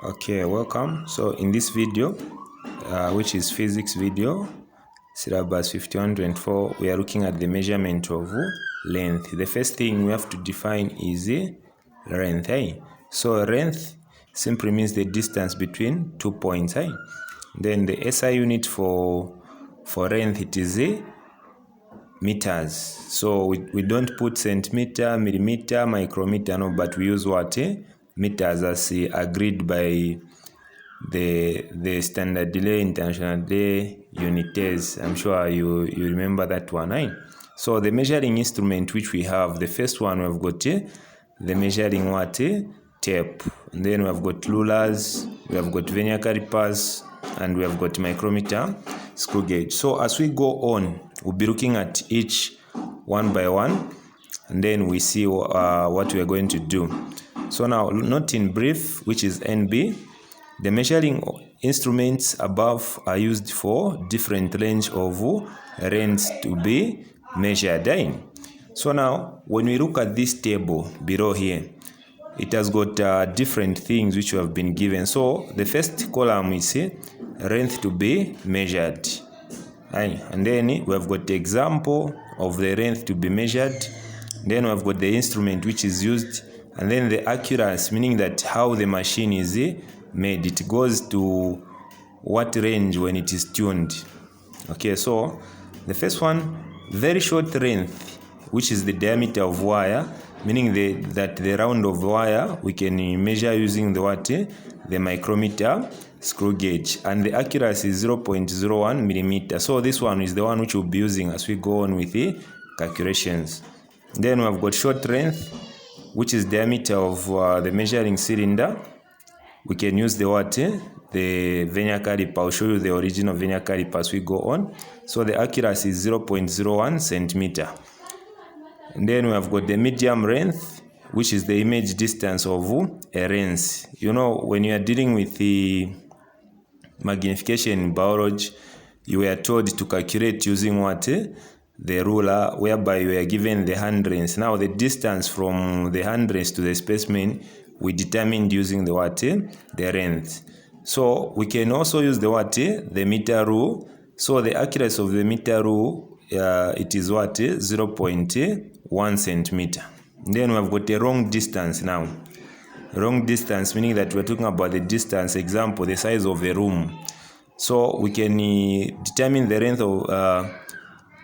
Okay, welcome. So in this video, which is physics video, syllabus 5124, we are looking at the measurement of length. The first thing we have to define is length. So length simply means the distance between 2 points. Then the SI unit for length, it is meters. So we don't put centimeter, millimeter, micrometer, no, but we use what? Meters, as agreed by the standard delay, international delay, unites. I'm sure you remember that one. So the measuring instrument which we have, the first one we've got the measuring what? Tape. And then we have got rulers, we have got vernier calipers, and we have got micrometer, screw gauge. So as we go on, we'll be looking at each one by one, and then we see what we are going to do. So now, note in brief, which is NB, the measuring instruments above are used for different range of lengths to be measured in. So now, when we look at this table below here, it has got different things which have been given. So the first column is length to be measured. And then we have got the example of the length to be measured. Then we have got the instrument which is used. And then the accuracy, meaning that how the machine is made. It goes to what range when it is tuned. Okay, so the first one, very short length, which is the diameter of wire, meaning that the round of wire we can measure using the what? The micrometer screw gauge, and the accuracy is 0.01 millimeter. So this one is the one which we'll be using as we go on with the calculations. Then we have got short length, which is diameter of the measuring cylinder. We can use the what? The vernier caliper. I'll show you the original vernier caliper as we go on. So the accuracy is 0.01 centimeter. And then we have got the medium length, which is the image distance of a lens. You know, when you are dealing with the magnification in biology, you were told to calculate using what? The ruler, whereby you are given the hand length. Now the distance from the hand length to the specimen we determined using the what? The length. So we can also use the what? The meter rule. So the accuracy of the meter rule, it is what? 0.1 centimeter. Then we have got a wrong distance now. Wrong distance, meaning that we're talking about the distance, example, the size of a room. So we can determine the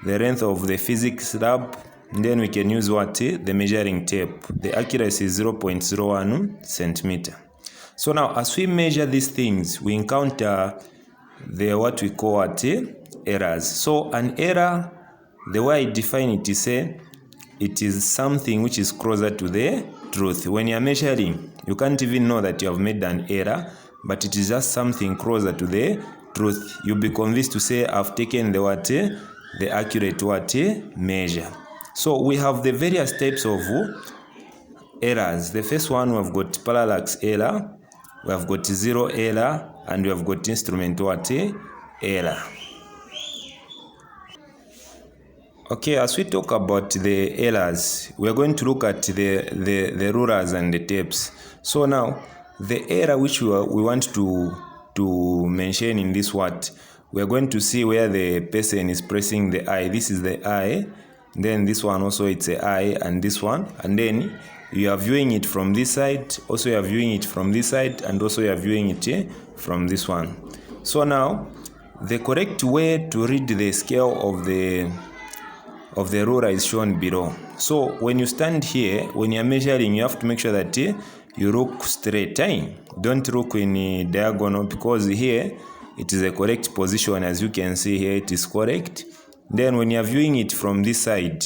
length of the physics lab. And then we can use what? The measuring tape. The accuracy is 0.01 centimeter. So now, as we measure these things, we encounter the what we call what? Errors. So an error, the way I define it is it is something which is closer to the truth. When you are measuring, you can't even know that you have made an error, but it is just something closer to the truth. You'll be convinced to say, I've taken the what? The accurate what? Measure. So we have the various types of errors. The first one, we have got parallax error, we have got zero error, and we have got instrument what? Error. Okay, as we talk about the errors, we are going to look at the rulers and the tapes. So now, the error which we want to mention in this what? We are going to see where the person is pressing the eye. This is the eye. Then this one also, it's the eye, and this one. And then you are viewing it from this side. Also you are viewing it from this side. And also you are viewing it from this one. So now, the correct way to read the scale of the ruler is shown below. So when you stand here, when you are measuring, you have to make sure that you look straight. Don't look in diagonal, because here it is a correct position. As you can see here, it is correct. Then when you are viewing it from this side,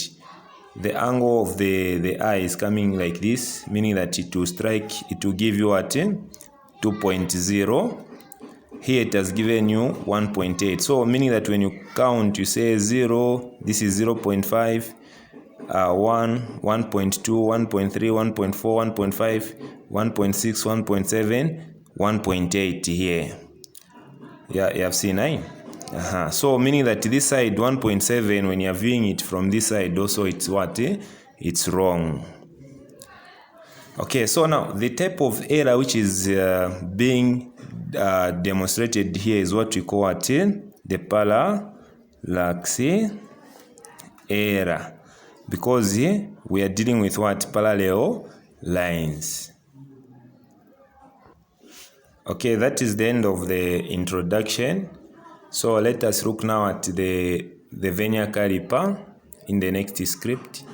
the angle of the eye is coming like this, meaning that it will strike, it will give you what? 2.0. Here it has given you 1.8. So meaning that when you count, you say 0, this is 0.5, 1, 1.2, 1.3, 1.4, 1.5, 1.6, 1.7, 1.8 here. Yeah, you have seen 9. So meaning that this side 1.7, when you are viewing it from this side also, it's what? It's wrong. Okay, so now the type of error which is being demonstrated here is what we call the parallax error, because we are dealing with what? Parallel lines. Okay, that is the end of the introduction. So let us look now at the vernier caliper in the next script.